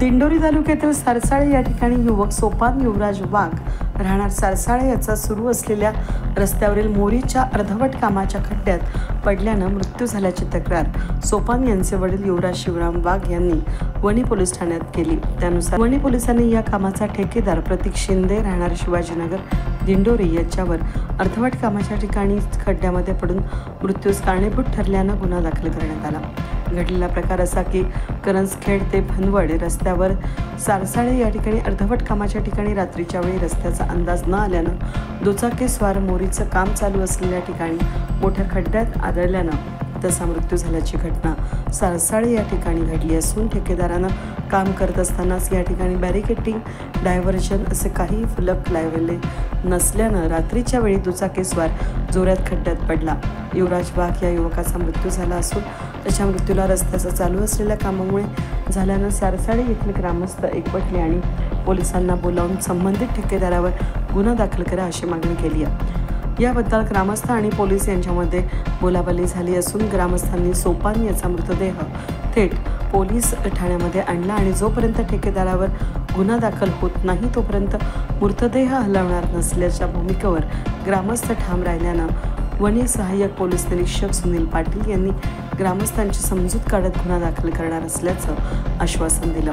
दिंडोरी तालुक्यातील सरसाळे या ठिकाणी युवक सोपान युवराज वाघ राहणार सरसाळे याचा सुरू असलेल्या रस्त्यावरील मोरीच्या अर्धवट कामाच्या खड्ड्यात पडल्यानं मृत्यू झाल्याची तक्रार सोपान यांचे वडील युवराज शिवराम वाघ यांनी वणी पोलीस ठाण्यात केली। त्यानुसार वणी पोलिसांनी या कामाचा ठेकेदार प्रतीक शिंदे राहणार शिवाजीनगर दिंडोरी याच्यावर अर्धवट कामाच्या ठिकाणी खड्ड्यामध्ये पडून मृत्यूस कारणीभूत ठरल्यानं गुन्हा दाखल करण्यात आला। घडलेला प्रकार असा की करंजखेड ते भनवड रस्त्यावर सरसाळे या ठिकाणी अर्धवट कामाच्या ठिकाणी रात्रीच्या वेळी रस्त्याचा अंदाज न आल्यानं दुचाकीस्वार मोरीचं काम चालू असलेल्या ठिकाणी मोठ्या खड्ड्यात आदळल्यानं त्याचा मृत्यू झाल्याची घटना सरसाळे या ठिकाणी घडली असून ठेकेदारानं काम करत असतानाच या ठिकाणी बॅरिकेडिंग डायव्हर्जन असे काही फलक लावलेले नसल्यानं रात्रीच्या वेळी दुचाकीस्वार जोरात खड्ड्यात पडला। युवराज वाघ या युवकाचा मृत्यू झाला असून त्याच्या मृत्यूला रस्त्याचा चालू असलेल्या कामामुळे झाल्यानं सरसाळे येथील ग्रामस्थ एकवटले आणि पोलिसांना बोलावून संबंधित ठेकेदारावर गुन्हा दाखल करा अशी मागणी केली आहे। याबद्दल ग्रामस्थ आणि पोलीस यांच्यामध्ये बोलाबली झाली असून ग्रामस्थांनी सोपान याचा मृतदेह थेट पोलीस ठाण्यामध्ये आणला आणि जोपर्यंत ठेकेदारावर गुन्हा दाखल होत नाही तोपर्यंत मृतदेह हलवणार नसल्याच्या भूमिकेवर ग्रामस्थ ठाम राहिल्यानं वणी सहाय्यक पोलीस निरीक्षक सुनील पाटील यांनी ग्रामस्थांची समजूत काढत गुन्हा दाखल करणार असल्याचं आश्वासन दिलं।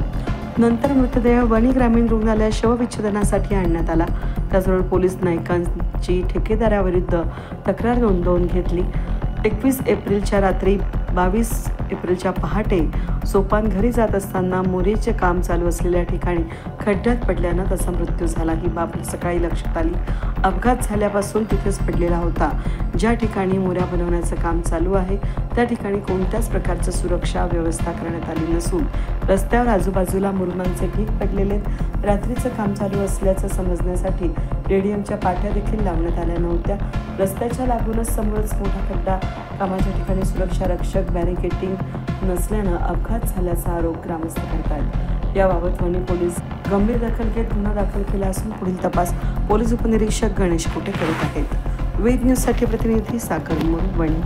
नंतर मृतदेह वणी ग्रामीण रुग्णालयात शवविच्छेदनासाठी आणण्यात आला। त्याचबरोबर पोलीस नायकांची ठेकेदाराविरुद्ध तक्रार नोंदवून घेतली। 21 एप्रिलच्या रात्री 22 एप्रिलच्या पहाटे सोपान घरी जात असताना मोरीचे काम चालू असलेल्या ठिकाणी खड्ड्यात पडल्यानं त्याचा मृत्यू झाला। ही बाब सकाळी लक्षात आली। अपघात झाल्यापासून तिथेच पडलेला होता। ज्या ठिकाणी मोऱ्या बनवण्याचं काम चालू आहे त्या ठिकाणी कोणत्याच प्रकारची सुरक्षा व्यवस्था करण्यात आली नसून रस्त्यावर आजूबाजूला मुरुमांचे ढीग पडलेले रात्रीचं काम चालू असल्याचं समजण्यासाठी रेडियमच्या पाट्या देखील लावण्यात आल्या नव्हत्या। रस्त्याच्या लागूनच समोरच मोठा खड्डा कामाच्या ठिकाणी सुरक्षा रक्षक बॅरिकेडिंग नसल्यानं अपघात झाल्याचा आरोप ग्रामस्थ करतात। याबाबत वणी पोलीस गंभीर दखल घेत गुन्हा दाखल केला असून पुढील तपास पोलीस उपनिरीक्षक गणेश कुटे करत आहेत। वेद न्यूजसाठी प्रतिनिधी सागर मोरे, वणी।